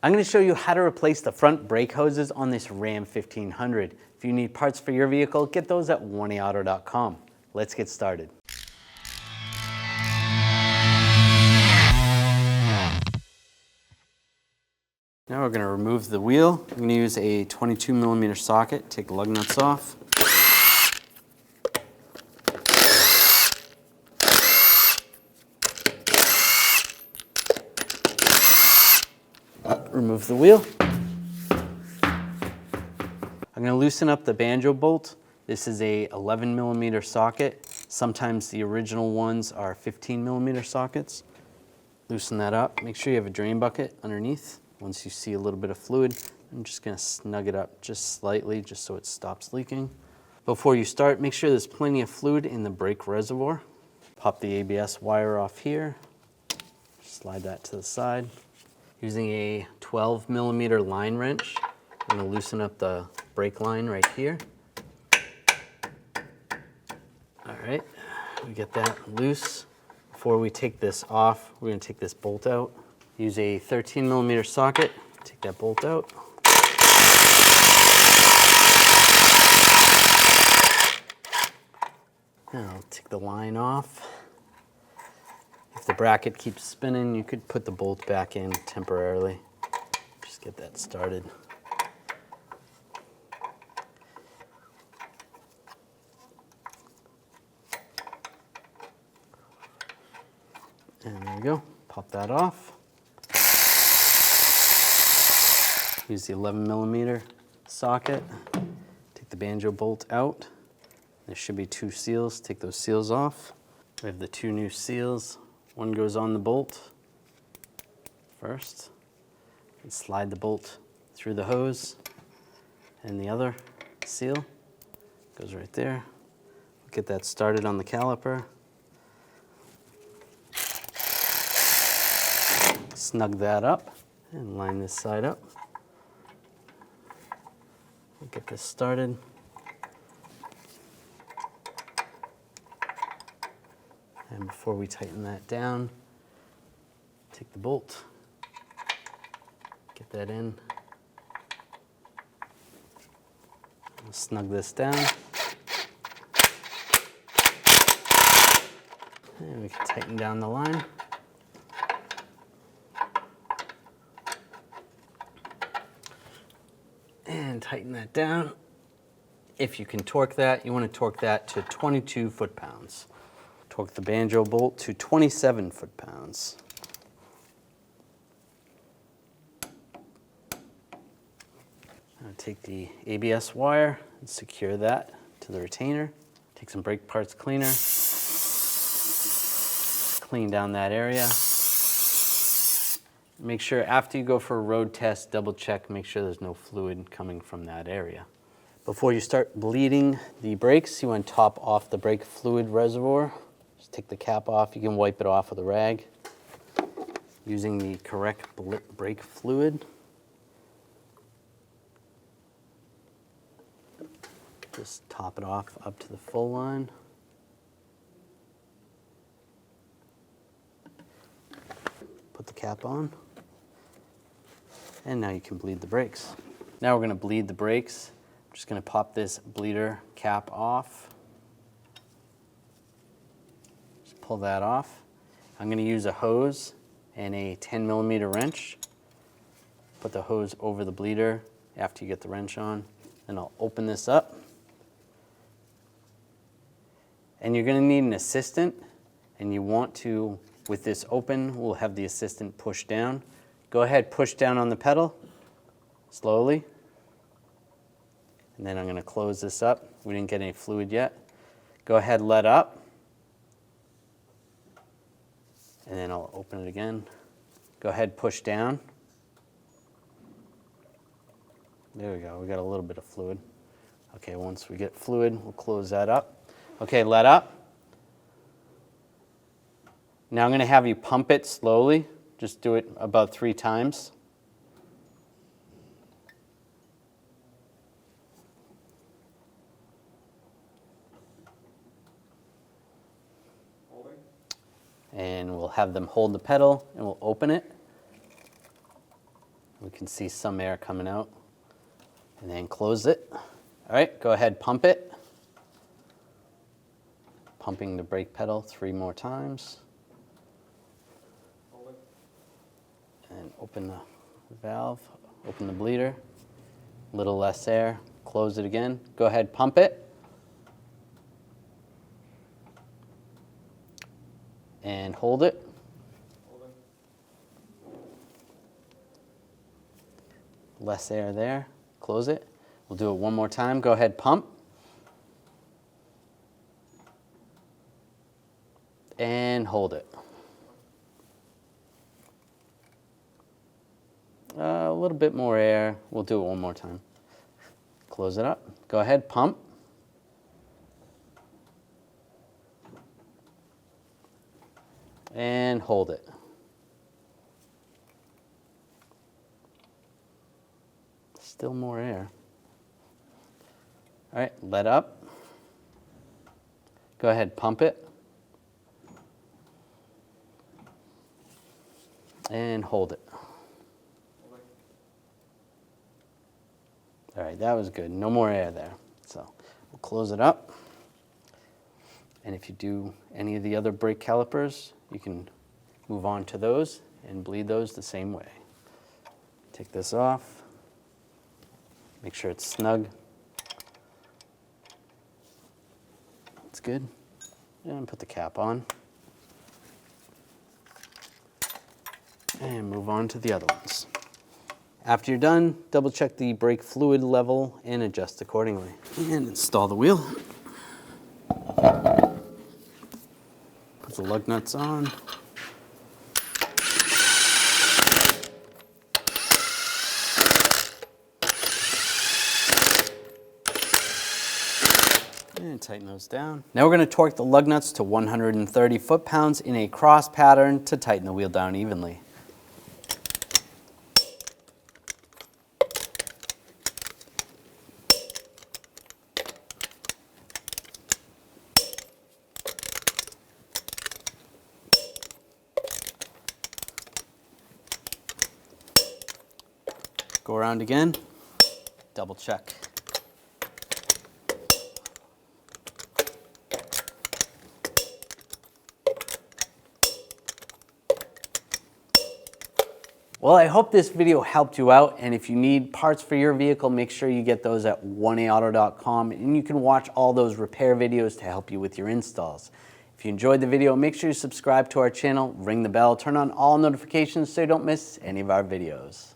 I'm going to show you how to replace the front brake hoses on this Ram 1500. If you need parts for your vehicle, get those at warneyauto.com. Let's get started. Now we're going to remove the wheel. I'm going to use a 22mm socket, take the lug nuts off. Remove the wheel. I'm going to loosen up the banjo bolt. This is a 11mm socket. Sometimes the original ones are 15mm sockets. Loosen that up. Make sure you have a drain bucket underneath. Once you see a little bit of fluid, I'm just going to snug it up just slightly, just so it stops leaking. Before you start, make sure there's plenty of fluid in the brake reservoir. Pop the ABS wire off here. Slide that to the side. Using a 12mm line wrench, I'm going to loosen up the brake line right here. All right, we get that loose. Before we take this off, we're going to take this bolt out. Use a 13mm socket, take that bolt out. Now I'll take the line off. If the bracket keeps spinning, you could put the bolt back in temporarily. Just get that started. And there we go, pop that off. Use the 11mm socket, take the banjo bolt out. There should be 2 seals, take those seals off. We have the 2 new seals. One goes on the bolt first, and slide the bolt through the hose, and the other seal goes right there. Get that started on the caliper. Snug that up and line this side up. We'll get this started. And before we tighten that down, take the bolt, get that in. We'll snug this down. And we can tighten down the line. And tighten that down. If you can torque that, you want to torque that to 22 foot-pounds. Torque the banjo bolt to 27 foot-pounds. Now take the ABS wire and secure that to the retainer. Take some brake parts cleaner. Clean down that area. Make sure after you go for a road test, double check, make sure there's no fluid coming from that area. Before you start bleeding the brakes, you want to top off the brake fluid reservoir. Just take the cap off. You can wipe it off with a rag using the correct brake fluid. Just top it off up to the full line. Put the cap on. And now you can bleed the brakes. Now we're going to bleed the brakes. I'm just going to pop this bleeder cap off. Just pull that off. I'm going to use a hose and a 10mm wrench. Put the hose over the bleeder after you get the wrench on. Then I'll open this up. And you're going to need an assistant, and you want to, with this open, we'll have the assistant push down. Go ahead, push down on the pedal, slowly. And then I'm going to close this up. We didn't get any fluid yet. Go ahead, let up. And then I'll open it again. Go ahead, push down. There we go, we got a little bit of fluid. Okay, once we get fluid, we'll close that up. Okay, let up. Now I'm going to have you pump it slowly. Just do it about 3 times. And we'll have them hold the pedal and we'll open it. We can see some air coming out. And then close it. All right, go ahead, pump it. Pumping the brake pedal 3 more times. And open the valve, open the bleeder. A little less air, close it again. Go ahead, pump it. And hold it. Less air there, close it. We'll do it one more time. Go ahead, pump. And hold it. A little bit more air. We'll do it one more time. Close it up. Go ahead, pump. And hold it. Still more air. All right, let up. Go ahead, pump it. And hold it. All right, that was good. No more air there. So we'll close it up. And if you do any of the other brake calipers, you can move on to those and bleed those the same way. Take this off. Make sure it's snug. That's good. And put the cap on. And move on to the other ones. After you're done, double check the brake fluid level and adjust accordingly. And install the wheel. Put the lug nuts on. And tighten those down. Now we're going to torque the lug nuts to 130 foot-pounds in a cross pattern to tighten the wheel down evenly. Go around again, double check. Well, I hope this video helped you out, and if you need parts for your vehicle, make sure you get those at 1aauto.com, and you can watch all those repair videos to help you with your installs. If you enjoyed the video, make sure you subscribe to our channel, ring the bell, turn on all notifications so you don't miss any of our videos.